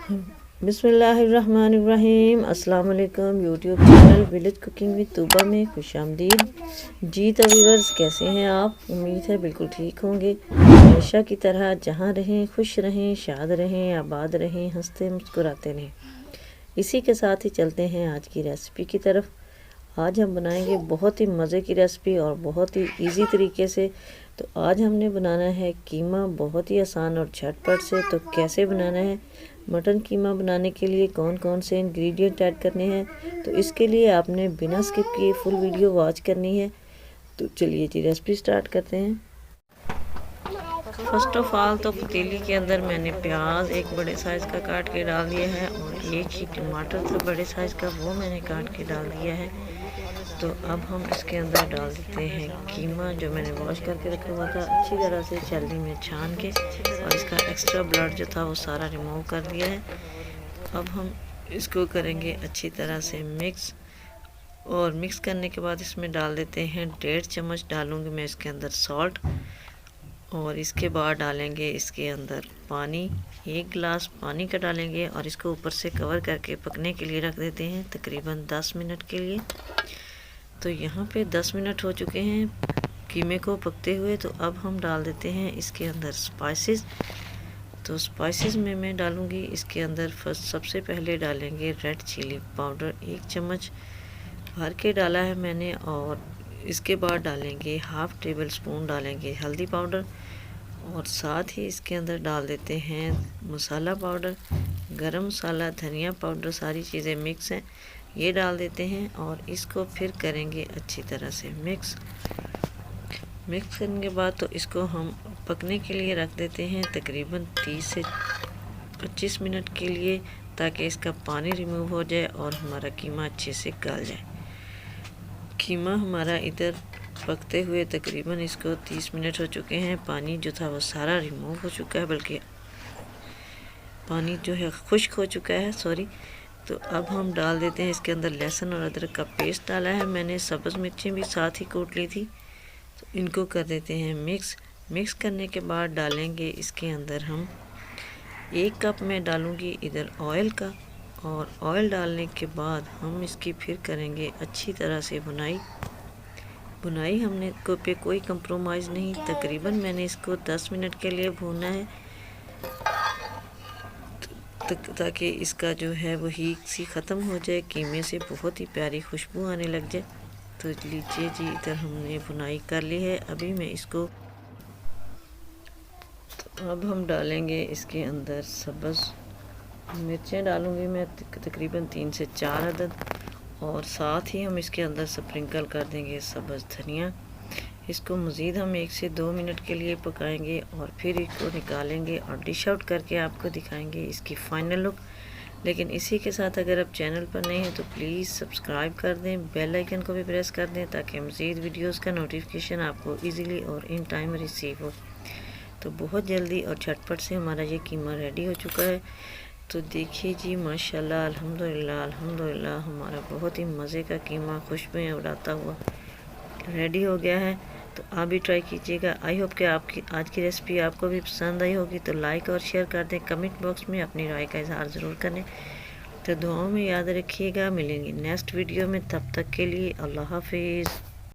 बिस्मिल्लाहिर्रहमानिर्रहीम। अस्सलाम वालेकुम। YouTube channel village cooking with Tooba में खुशामदीद। जी तो व्यूअर्स, कैसे हैं आप? उम्मीद है बिल्कुल ठीक होंगे। हमेशा की तरह जहाँ रहें खुश रहें, शाद रहें, आबाद रहें, हंसते मुस्कुराते रहें। इसी के साथ ही चलते हैं आज की रेसिपी की तरफ। आज हम बनाएंगे बहुत ही मज़े की रेसिपी और बहुत ही इजी तरीके से। तो आज हमने बनाना है कीमा, बहुत ही आसान और झटपट से। तो कैसे बनाना है? मटन कीमा बनाने के लिए कौन कौन से इंग्रेडिएंट ऐड करने हैं, तो इसके लिए आपने बिना स्किप किए फुल वीडियो वॉच करनी है। तो चलिए जी रेसिपी स्टार्ट करते हैं। फर्स्ट ऑफ ऑल तो पतीली के अंदर मैंने प्याज एक बड़े साइज़ का काट के डाल दिया है और एक ही टमाटर था बड़े साइज़ का, वो मैंने काट के डाल दिया है। तो अब हम इसके अंदर डाल देते हैं कीमा, जो मैंने वॉश करके रखा हुआ था अच्छी तरह से छलनी में छान के, और इसका एक्स्ट्रा ब्लड जो था वो सारा रिमूव कर दिया है। अब हम इसको करेंगे अच्छी तरह से मिक्स, और मिक्स करने के बाद इसमें डाल देते हैं 1.5 चम्मच डालूंगी मैं इसके अंदर सॉल्ट, और इसके बाद डालेंगे इसके अंदर पानी, 1 गिलास पानी का डालेंगे, और इसको ऊपर से कवर करके पकने के लिए रख देते हैं तकरीबन 10 मिनट के लिए। तो यहाँ पे 10 मिनट हो चुके हैं कीमे को पकते हुए। तो अब हम डाल देते हैं इसके अंदर स्पाइसेस। तो स्पाइसेस में मैं डालूँगी इसके अंदर फर्स्ट सबसे पहले डालेंगे रेड चिली पाउडर, 1 चम्मच भर के डाला है मैंने, और इसके बाद डालेंगे 1/2 टेबल स्पून डालेंगे हल्दी पाउडर, और साथ ही इसके अंदर डाल देते हैं मसाला पाउडर, गरम मसाला, धनिया पाउडर, सारी चीज़ें मिक्स हैं, ये डाल देते हैं। और इसको फिर करेंगे अच्छी तरह से मिक्स करने के बाद तो इसको हम पकने के लिए रख देते हैं तकरीबन 30 से 25 मिनट के लिए, ताकि इसका पानी रिमूव हो जाए और हमारा कीमा अच्छे से गल जाए। कीमा हमारा इधर पकते हुए तकरीबन इसको 30 मिनट हो चुके हैं। पानी जो था वो सारा रिमूव हो चुका है, बल्कि पानी जो है खुश्क हो चुका है, सॉरी। तो अब हम डाल देते हैं इसके अंदर लहसुन और अदरक का पेस्ट डाला है मैंने, सब्ज़ मिर्चें भी साथ ही कूट ली थी। तो इनको कर देते हैं मिक्स करने के बाद डालेंगे इसके अंदर हम 1 कप में डालूंगी इधर ऑयल का, और ऑयल डालने के बाद हम इसकी फिर करेंगे अच्छी तरह से बुनाई हमने पे कोई कंप्रोमाइज़ नहीं। तकरीबन मैंने इसको 10 मिनट के लिए भूनना है, ताकि इसका जो है वो हीट सी ख़त्म हो जाए, कीमे से बहुत ही प्यारी खुशबू आने लग जाए। तो लीजिए जी, इधर हमने बुनाई कर ली है। अभी मैं इसको तो अब हम डालेंगे इसके अंदर सब्ज़ मिर्चें डालूंगी मैं तकरीबन 3 से 4 अदद, और साथ ही हम इसके अंदर स्प्रिंकल कर देंगे सब्ज़ धनिया। इसको मज़ीद हम 1 से 2 मिनट के लिए पकाएंगे, और फिर इसको निकालेंगे और डिश आउट करके आपको दिखाएंगे इसकी फ़ाइनल लुक। लेकिन इसी के साथ अगर आप चैनल पर नए हैं तो प्लीज़ सब्सक्राइब कर दें, बेल आइकन को भी प्रेस कर दें, ताकि मज़ीद वीडियोस का नोटिफिकेशन आपको इजीली और इन टाइम रिसीव हो। तो बहुत जल्दी और झटपट से हमारा ये कीमा रेडी हो चुका है। तो देखिए जी, माशाल्लाह, अल्हम्दुलिल्लाह अल्हम्दुलिल्लाह, हमारा बहुत ही मज़े का कीमा खुशबुएं उड़ाता हुआ रेडी हो गया है। तो आप भी ट्राई कीजिएगा। आई होप कि आपकी आज की रेसिपी आपको भी पसंद आई होगी। तो लाइक और शेयर कर दें, कमेंट बॉक्स में अपनी राय का इजहार ज़रूर करें। तो दुआओं में याद रखिएगा। मिलेंगे नेक्स्ट वीडियो में, तब तक के लिए अल्लाह हाफिज़।